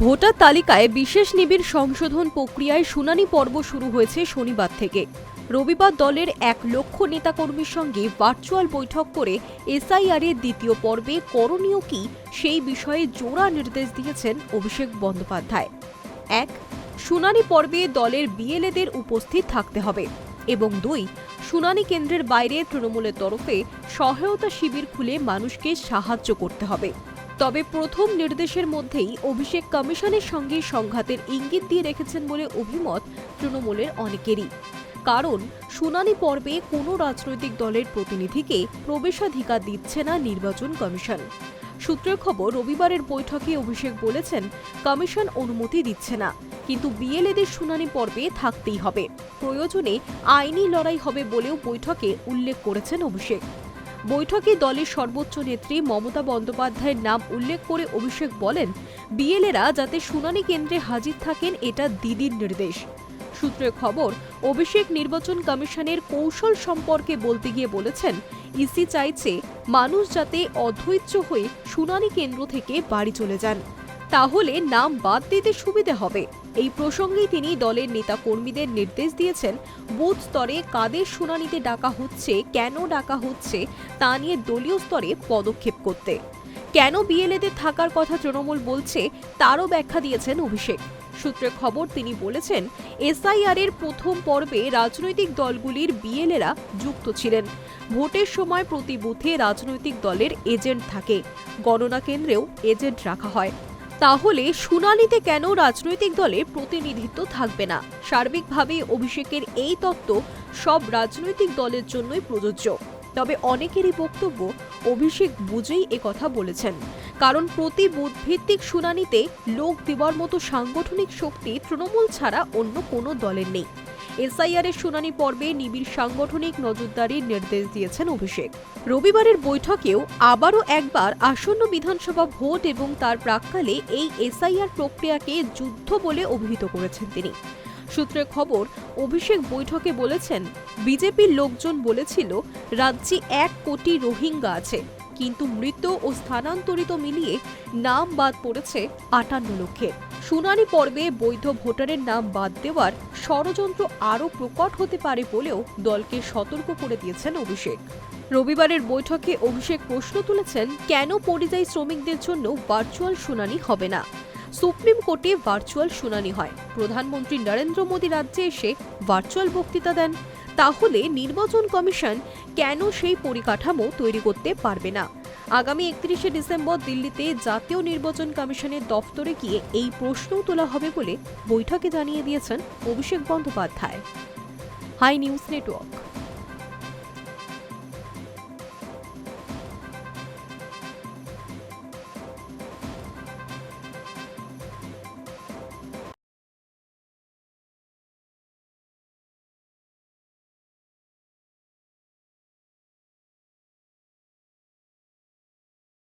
Voter তালিকায় বিশেষ নিবিড় সংশোধন প্রক্রিয়ায় শুনানি পর্ব শুরু হয়েছে শনিবার থেকে। রবিবার দলের 1 লক্ষ নেতাকর্মীর সঙ্গে ভার্চুয়াল বৈঠক করে এসআইআর-এর দ্বিতীয় পর্বে করণীয় কী সেই বিষয়ে জোড়া নির্দেশ দিয়েছেন অভিষেক বন্দ্যোপাধ্যায়। 1. শুনানি পর্বে দলের বিএলএদের উপস্থিত থাকতে হবে এবং 2. শুনানি কেন্দ্রের বাইরে তৃণমূলের তরফে সহায়তা শিবির খুলে মানুষকে সাহায্য করতে হবে। তবে প্রথম নির্দেশের মধ্যেই অভিষেক কমিশনের সঙ্গে সংঘাতের ইঙ্গিত দিয়ে রেখেছেন বলে অভিমত তৃণমূলের অনেকেরই। কারণ শুনানি পর্বে কোনো রাজনৈতিক দলের প্রতিনিধিকে প্রবেশাধিকার দিচ্ছে না নির্বাচন কমিশন। সূত্রের খবর, রবিবারের বৈঠকে অভিষেক বলেছেন কমিশন অনুমতি দিচ্ছে না, কিন্তু বিএলএদের শুনানি পর্বে থাকতেই হবে। প্রয়োজনে আইনি লড়াই হবে বলেও বৈঠকে উল্লেখ করেছেন অভিষেক। বৈঠকে দলের সর্বোচ্চ নেত্রী মমতা বন্দ্যোপাধ্যায়ের নাম উল্লেখ করে অভিষেক বলেন, বিএলএরা যাতে শুনানি কেন্দ্রে হাজির থাকেন এটা দিদির নির্দেশ। সূত্রের খবর, অভিষেক নির্বাচন কমিশনের কৌশল সম্পর্কে বলতে গিয়ে বলেছেন, ইসি চাইছে মানুষ যাতে অধৈর্য হয়ে শুনানি কেন্দ্র থেকে বাড়ি চলে যান, তাহলে নাম বাদ দিতে সুবিধে হবে। এই প্রসঙ্গে তিনি দলের নেতা কর্মীদের নির্দেশ দিয়েছেন, বুথ স্তরে কাদের শুনানিতে ডাকা হচ্ছে, কেন ডাকা হচ্ছে তা নিয়ে দলীয় স্তরে পদক্ষেপ করতে। কেন বিএলএদের থাকার কথা তৃণমূল বলছে তারও ব্যাখ্যা দিয়েছেন অভিষেক। সূত্রে খবর, তিনি বলেছেন, এসআইআর-এর প্রথম পর্বে রাজনৈতিক দলগুলির বিএলএরা যুক্ত ছিলেন। ভোটের সময় প্রতি বুথে রাজনৈতিক দলের এজেন্ট থাকে, গণনা কেন্দ্রেও এজেন্ট রাখা হয়। তাহলে শুনানিতে কেন রাজনৈতিক দলের প্রতিনিধিত্ব থাকবে না? সার্বিকভাবে অভিষেকের এই তত্ত্ব সব রাজনৈতিক দলের জন্যই প্রযোজ্য। তবে অনেকেরই বক্তব্য, অভিষেক বুঝেই একথা বলেছেন, কারণ প্রতি বুথ ভিত্তিক শুনানিতে লোক দেওয়ার মতো সাংগঠনিক শক্তি তৃণমূল ছাড়া অন্য কোনো দলের নেই। এসআইআর-এর শুনানি পর্বে নিবিড় সাংগঠনিক নজরদারির নির্দেশ দিয়েছেন অভিষেক। রবিবারের বৈঠকেও আবারও একবার আসন্ন বিধানসভা ভোট এবং তার প্রাক্কালে এই এসআইআর প্রক্রিয়াকে যুদ্ধ বলে অভিহিত করেছেন তিনি। সূত্রে খবর, অভিষেক বৈঠকে বলেছেন, বিজেপির লোকজন বলেছিল রাজ্যে 1 কোটি রোহিঙ্গা আছে, কিন্তু মৃত ও স্থানান্তরিত মিলিয়ে নাম বাদ পড়েছে 58 লক্ষের। শুনানি পর্বে বৈধ ভোটারের নাম বাদ দেওয়ার ষড়যন্ত্র আরও প্রকট হতে পারে বলেও দলকে সতর্ক করে দিয়েছেন অভিষেক। রবিবারের বৈঠকে অভিষেক প্রশ্ন তুলেছেন, কেন পরিযায়ী শ্রমিকদের জন্য ভার্চুয়াল শুনানি হবে না? সুপ্রিম কোর্টে ভার্চুয়াল শুনানি হয়, প্রধানমন্ত্রী নরেন্দ্র মোদী রাজ্যে এসে ভার্চুয়াল বক্তৃতা দেন, তাহলে নির্বাচন কমিশন কেন সেই পরিকাঠামো তৈরি করতে পারবে না? আগামী 31শে ডিসেম্বর দিল্লিতে জাতীয় নির্বাচন কমিশনের দফতরে গিয়ে এই প্রশ্নও তোলা হবে বলে বৈঠকে জানিয়ে দিয়েছেন Abhishek Bandyopadhyay. Hi news network.